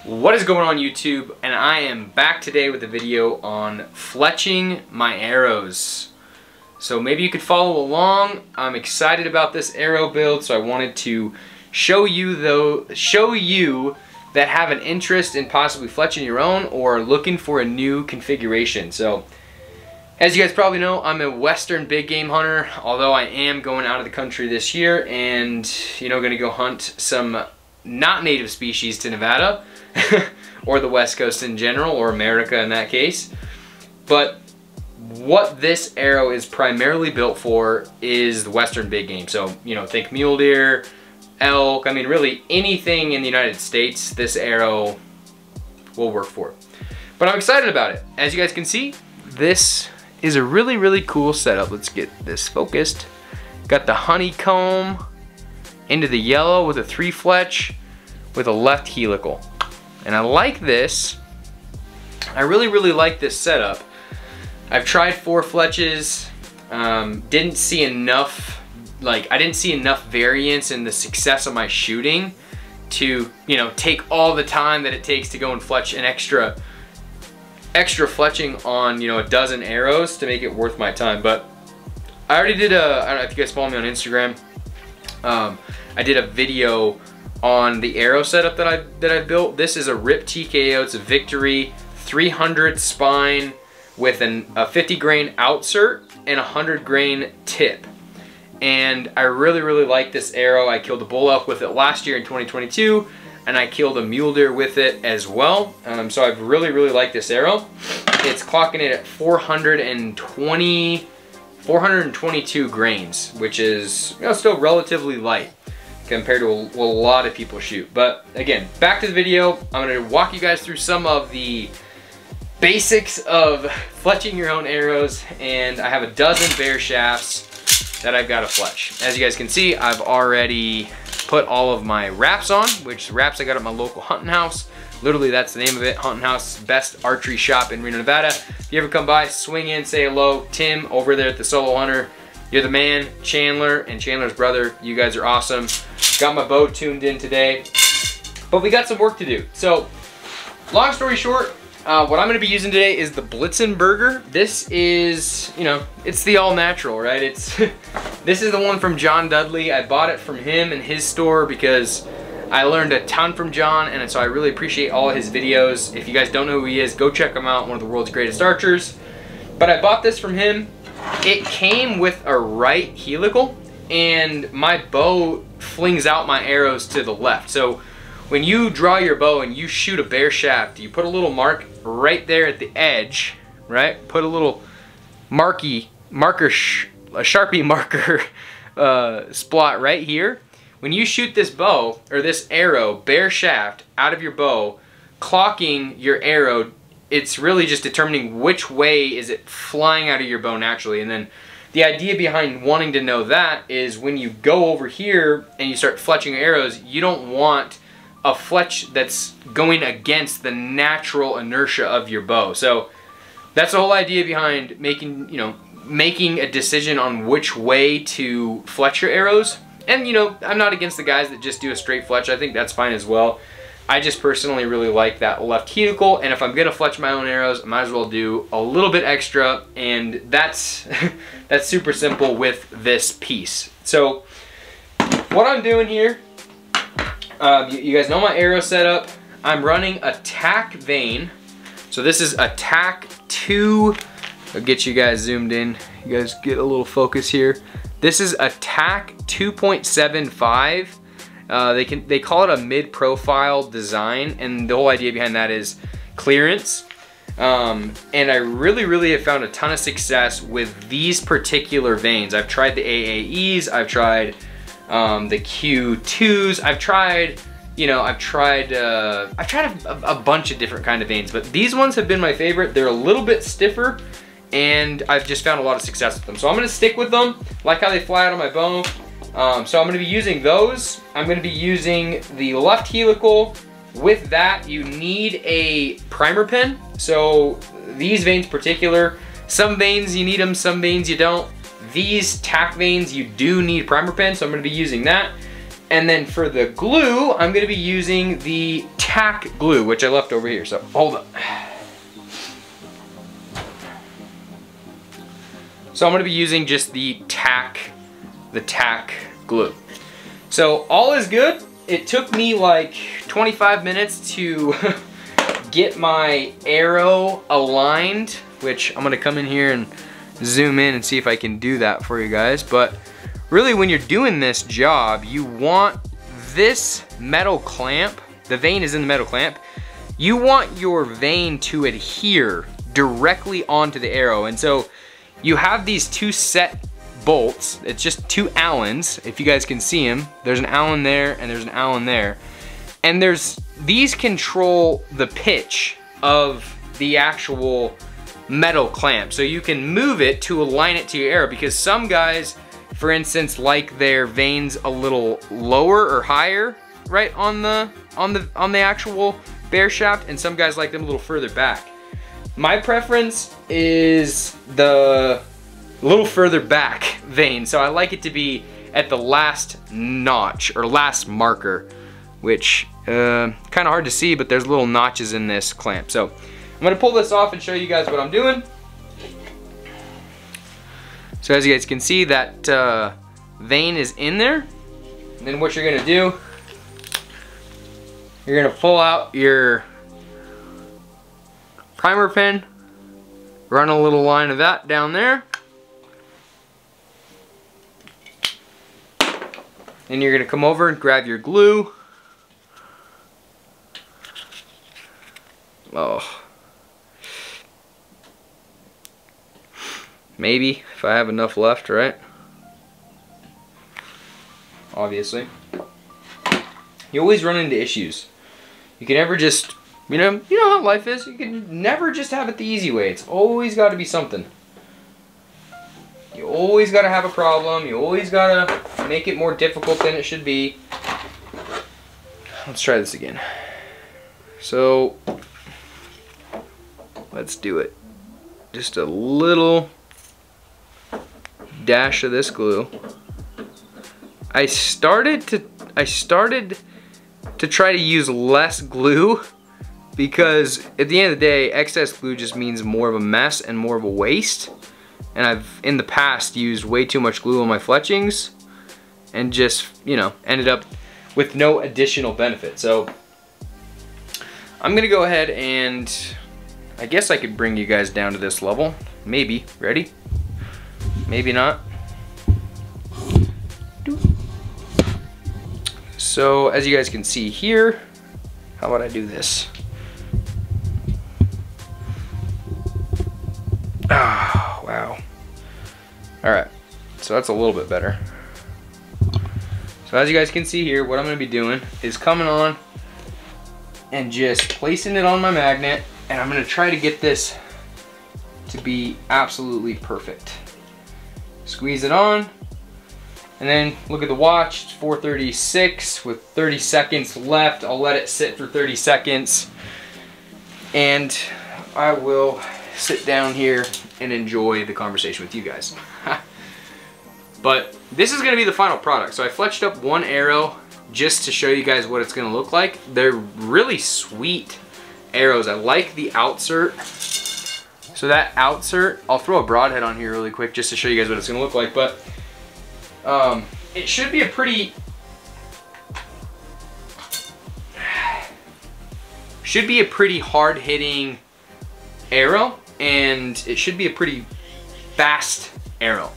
What is going on YouTube? And I am back today with a video on fletching my arrows. So maybe you could follow along. I'm excited about this arrow build, so I wanted to show you that have an interest in possibly fletching your own or looking for a new configuration. So as you guys probably know, I'm a Western big game hunter, although I am going out of the country this year and gonna go hunt some not native species to Nevada or the West Coast in general, or America in that case. But what this arrow is primarily built for is the Western big game. So, think mule deer, elk, I mean really anything in the United States this arrow will work for. But I'm excited about it. As you guys can see, this is a really cool setup. Let's get this focused. Got the honeycomb into the yellow with a 3 fletch with a left helical. And I like this. I really like this setup. I've tried 4 fletches, didn't see enough, I didn't see enough variance in the success of my shooting to, take all the time that it takes to go and fletch an extra fletching on, a dozen arrows to make it worth my time. But I already did I don't know if you guys follow me on Instagram, I did a video on the arrow setup that I built. This is a RIP TKO, it's a Victory 300 spine with a 50 grain outsert and a 100 grain tip. And I really like this arrow. I killed a bull elk with it last year in 2022, and I killed a mule deer with it as well. So I've really liked this arrow. It's clocking it at 422 grains, which is still relatively light compared to what a lot of people shoot. But again, back to the video. I'm going to walk you guys through some of the basics of fletching your own arrows, and I have a dozen bear shafts that I've got to fletch. As you guys can see, I've already put all of my wraps on, which wraps I got at my local hunting house. Literally, that's the name of it, Hunting House, best archery shop in Reno, Nevada. If you ever come by, swing in, say hello. Tim over there at the Solo Hunter, you're the man. Chandler and Chandler's brother, you guys are awesome. Got my bow tuned in today, but we got some work to do. So, long story short, what I'm gonna be using today is the Blitzenberger. This is, it's the all natural, right? This is the one from John Dudley. I bought it from him in his store because I learned a ton from John, and so I really appreciate all of his videos. If you guys don't know who he is, go check him out, one of the world's greatest archers. But I bought this from him. It came with a right helical, and my bow flings out my arrows to the left. So when you draw your bow and you shoot a bear shaft, you put a little mark right there at the edge, right? Put a little Sharpie marker splot right here. When you shoot this bow, or this arrow, bear shaft, out of your bow, clocking your arrow, it's really just determining which way is it flying out of your bow naturally. And then the idea behind wanting to know that is when you go over here and you start fletching your arrows, you don't want a fletch that's going against the natural inertia of your bow. So that's the whole idea behind making a decision on which way to fletch your arrows. And I'm not against the guys that just do a straight fletch. I think that's fine as well. I just personally really like that left helical, and if I'm gonna fletch my own arrows, I might as well do a little bit extra, and that's that's super simple with this piece. So what I'm doing here, you guys know my arrow setup. I'm running a Tac vane. So this is a Tac 2. I'll get you guys zoomed in. You guys get a little focus here. This is a Tac 2.75. They call it a mid-profile design, and the whole idea behind that is clearance. And I really have found a ton of success with these particular vanes. I've tried the AAEs, I've tried the Q2s, I've tried a bunch of different kind of vanes, but these ones have been my favorite. They're a little bit stiffer, and I've just found a lot of success with them. So I'm gonna stick with them, like how they fly out of my bow. So I'm gonna be using those. I'm gonna be using the left helical. With that, you need a primer pen. So these vanes particular, some vanes you need them, some vanes you don't. These Tac vanes, you do need primer pen, so I'm gonna be using that. And then for the glue, I'm gonna be using the Tac glue, which I left over here, so hold on. So I'm gonna be using just the Tac glue. So all is good. It took me like 25 minutes to get my arrow aligned, which I'm gonna come in here and zoom in and see if I can do that for you guys. But really, when you're doing this job, you want this metal clamp, the vane is in the metal clamp, you want your vane to adhere directly onto the arrow. And so you have these two set bolts. It's just two Allens, if you guys can see them. There's an Allen there and there's an Allen there. And these control the pitch of the actual metal clamp. So you can move it to align it to your arrow, because some guys, for instance, like their vanes a little lower or higher, right, on the actual bear shaft, and some guys like them a little further back. My preference is the little further back vane, so I like it to be at the last notch or last marker, which kind of hard to see, but there's little notches in this clamp. So I'm gonna pull this off and show you guys what I'm doing. So as you guys can see, that vane is in there. And then what you're gonna do, you're gonna pull out your primer pen, run a little line of that down there. And you're gonna come over and grab your glue. Oh. Maybe, if I have enough left, right? Obviously. You always run into issues. You can never just, you know how life is? You can never just have it the easy way. It's always got to be something. You always got to have a problem. You always got to make it more difficult than it should be. Let's try this again. So, let's do it. Just a little dash of this glue. I started to try to use less glue, because at the end of the day, excess glue just means more of a mess and more of a waste. And I've in the past used way too much glue on my fletchings and just, you know, ended up with no additional benefit. So I'm gonna go ahead and I guess I could bring you guys down to this level. Maybe. Ready? Maybe not. So as you guys can see here, how about I do this? Ah, wow. Alright, so that's a little bit better. So as you guys can see here, what I'm going to be doing is coming on and just placing it on my magnet, and I'm going to try to get this to be absolutely perfect. Squeeze it on, and then look at the watch, it's 4:36 with 30 seconds left. I'll let it sit for 30 seconds, and I will sit down here and enjoy the conversation with you guys. But this is going to be the final product. So I fletched up one arrow just to show you guys what it's going to look like. They're really sweet arrows. I like the outsert. So that outsert, I'll throw a broadhead on here really quick just to show you guys what it's going to look like. But it should be a pretty hard-hitting arrow, and it should be a pretty fast arrow,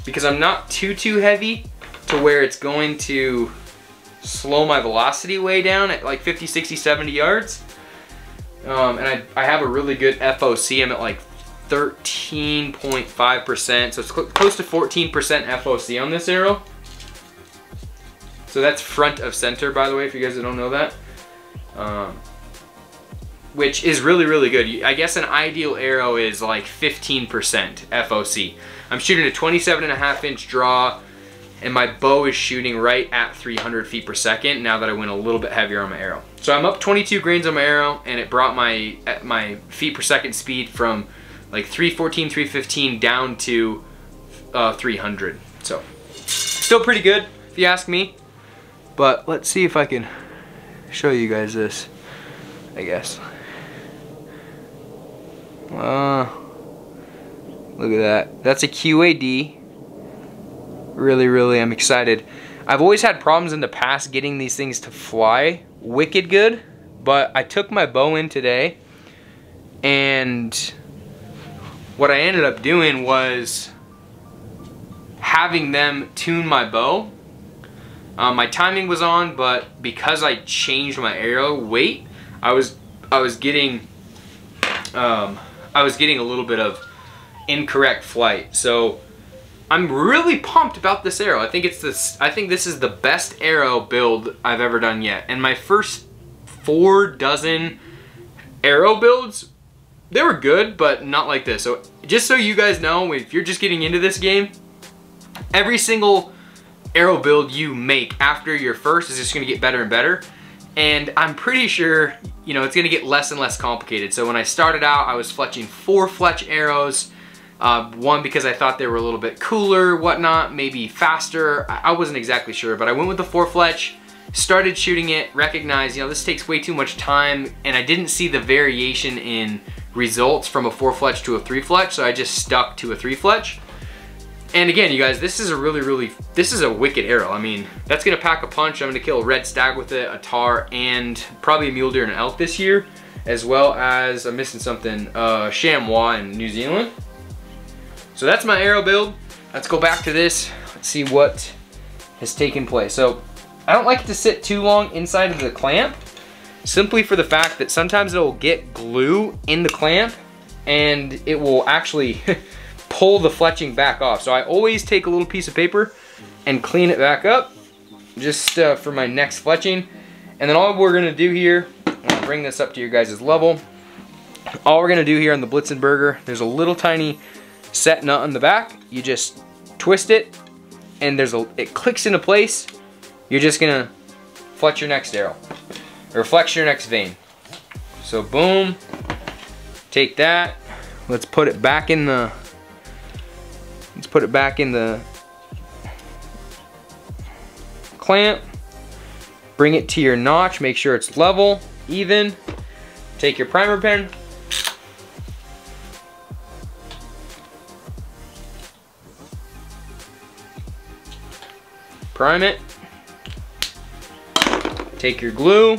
because I'm not too heavy to where it's going to slow my velocity way down at like 50, 60, 70 yards. And I have a really good FOC. I'm at like 13.5%, so it's close to 14% FOC on this arrow. So that's front of center, by the way, if you guys don't know that. Which is really good. I guess an ideal arrow is like 15% FOC. I'm shooting a 27.5-inch draw, and my bow is shooting right at 300 feet per second now that I went a little bit heavier on my arrow. So I'm up 22 grains on my arrow, and it brought my feet per second speed from like 314, 315 down to 300. So still pretty good if you ask me. But let's see if I can show you guys this, I guess. Look at that. That's a QAD. Really, I'm excited. I've always had problems in the past getting these things to fly wicked good, but I took my bow in today, and what I ended up doing was having them tune my bow. My timing was on, but because I changed my arrow weight, I was getting a little bit of incorrect flight. So I'm really pumped about this arrow. I think this is the best arrow build I've ever done yet. And my first 4 dozen arrow builds, they were good, but not like this. So just so you guys know, if you're just getting into this game, every single arrow build you make after your first is just gonna get better and better. And I'm pretty sure, you know, it's gonna get less and less complicated. So when I started out, I was fletching 4 fletch arrows. One because I thought they were a little bit cooler, whatnot, maybe faster. I wasn't exactly sure, but I went with the 4 fletch, started shooting it, recognized, you know, this takes way too much time, and I didn't see the variation in results from a 4 fletch to a 3 fletch, so I just stuck to a 3 fletch. And again, you guys, this is a this is a wicked arrow. I mean, that's gonna pack a punch. I'm gonna kill a red stag with it, a tar, and probably a mule deer and an elk this year, as well as, I'm missing something, chamois in New Zealand. So that's my arrow build. Let's go back to this. Let's see what has taken place. So I don't like it to sit too long inside of the clamp, simply for the fact that sometimes it'll get glue in the clamp and it will actually pull the fletching back off. So I always take a little piece of paper and clean it back up, just for my next fletching. And then all we're gonna do here, I'm gonna bring this up to your guys' level. All we're gonna do here on the Blitzenberger, there's a little tiny set nut on the back. You just twist it, and it clicks into place. You're just gonna fletch your next arrow, or flex your next vein. So boom, take that. Let's put it back in the. Clamp. Bring it to your notch. Make sure it's level, even. Take your primer pen. Prime it. Take your glue.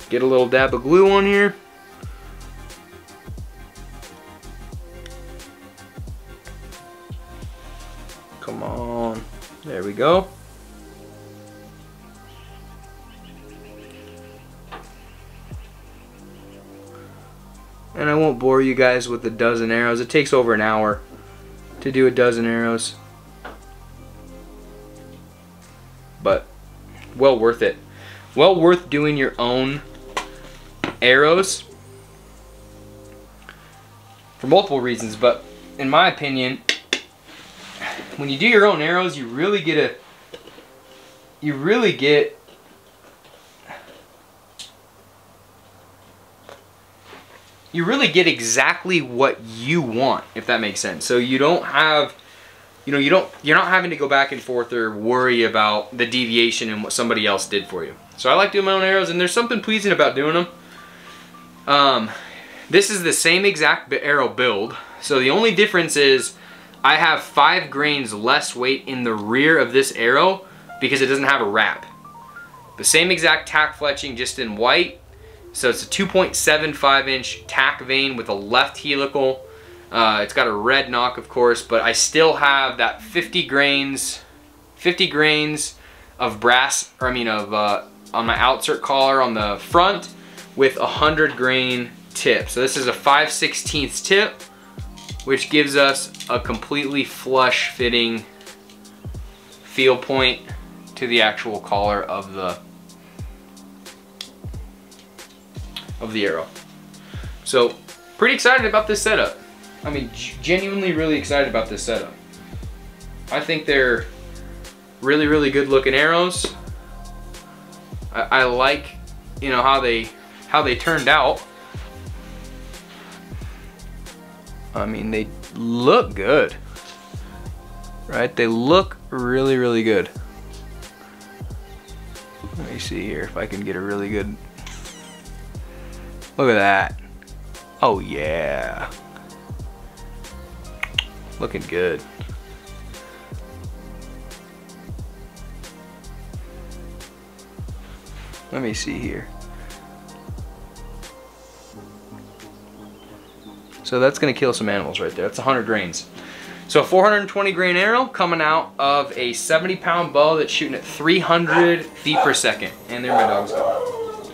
Get a little dab of glue on here. Come on. There we go. And I won't bore you guys with a dozen arrows. It takes over an hour to do a dozen arrows, but well worth it. Well worth doing your own arrows for multiple reasons, but in my opinion, when you do your own arrows, you really get exactly what you want, if that makes sense. So you don't have, you're not having to go back and forth or worry about the deviation and what somebody else did for you. So I like doing my own arrows, and there's something pleasing about doing them. This is the same exact arrow build. So the only difference is I have 5 grains less weight in the rear of this arrow because it doesn't have a wrap. The same exact tack fletching, just in white. So it's a 2.75 inch tack vein with a left helical. It's got a red knock, of course, but I still have that 50 grains of brass, or I mean of on my outsert collar on the front with a 100 grain tip. So this is a 5/16 tip, which gives us a completely flush fitting feel point to the actual collar of the arrow. So pretty excited about this setup. I mean, genuinely really excited about this setup. I think they're really, really good looking arrows. I like, you know, how they turned out. I mean, they look good. right? They look really, really good. Let me see here if I can get a really good, look at that. Oh yeah. Looking good. Let me see here. So that's gonna kill some animals right there. That's 100 grains. So a 420 grain arrow coming out of a 70-pound bow that's shooting at 300 feet per second. And there my dogs go.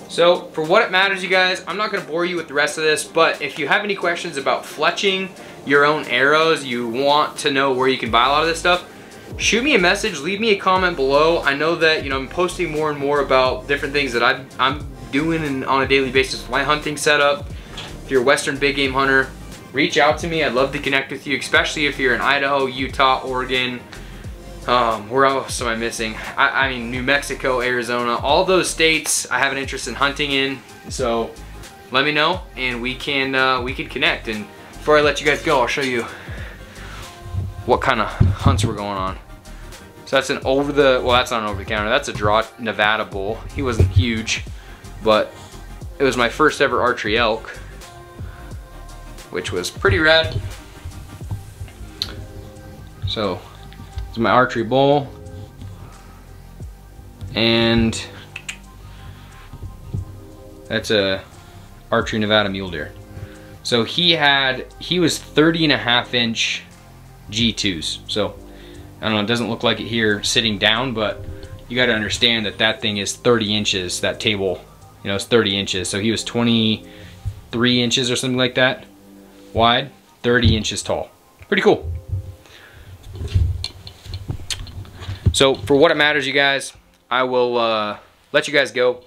So for what it matters, you guys, I'm not gonna bore you with the rest of this, but if you have any questions about fletching your own arrows, you want to know where you can buy a lot of this stuff, shoot me a message, leave me a comment below. I know that, you know, I'm posting more and more about different things that I'm doing on a daily basis with my hunting setup. If you're a Western big game hunter, reach out to me. I'd love to connect with you, especially if you're in Idaho, Utah, Oregon. Where else am I missing? I mean, New Mexico, Arizona, all those states I have an interest in hunting in. So let me know and we can connect. And before I let you guys go, I'll show you what kind of hunts we're going on. So that's an well, that's not an over the counter. That's a draw Nevada bull. He wasn't huge, but it was my first ever archery elk, which was pretty rad. So it's my archery bull, and that's a archery Nevada mule deer. So he was 30.5-inch G2s. So I don't know, it doesn't look like it here sitting down, but you got to understand that that thing is 30 inches. That table, you know, is 30 inches. So he was 23 inches or something like that wide, 30 inches tall. Pretty cool. So for what it matters, you guys, I will let you guys go.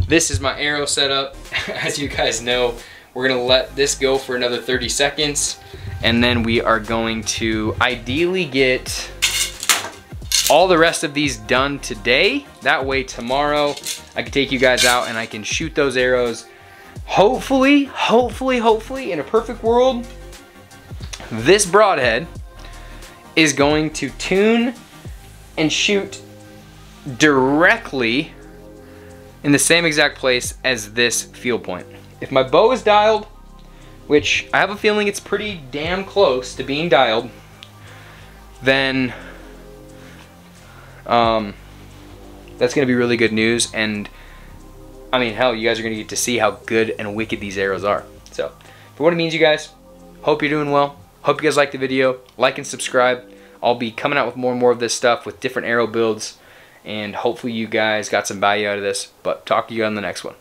This is my arrow setup. As you guys know, we're gonna let this go for another 30 seconds, and then we are going to ideally get all the rest of these done today. That way tomorrow I can take you guys out and I can shoot those arrows. Hopefully, in a perfect world, this broadhead is going to tune and shoot directly in the same exact place as this field point. If my bow is dialed, which I have a feeling it's pretty damn close to being dialed, then that's gonna be really good news. And I mean, hell, you guys are gonna get to see how good and wicked these arrows are. So for what it means, you guys, hope you're doing well. Hope you guys liked the video. Like and subscribe. I'll be coming out with more and more of this stuff with different arrow builds, and hopefully you guys got some value out of this. But talk to you on the next one.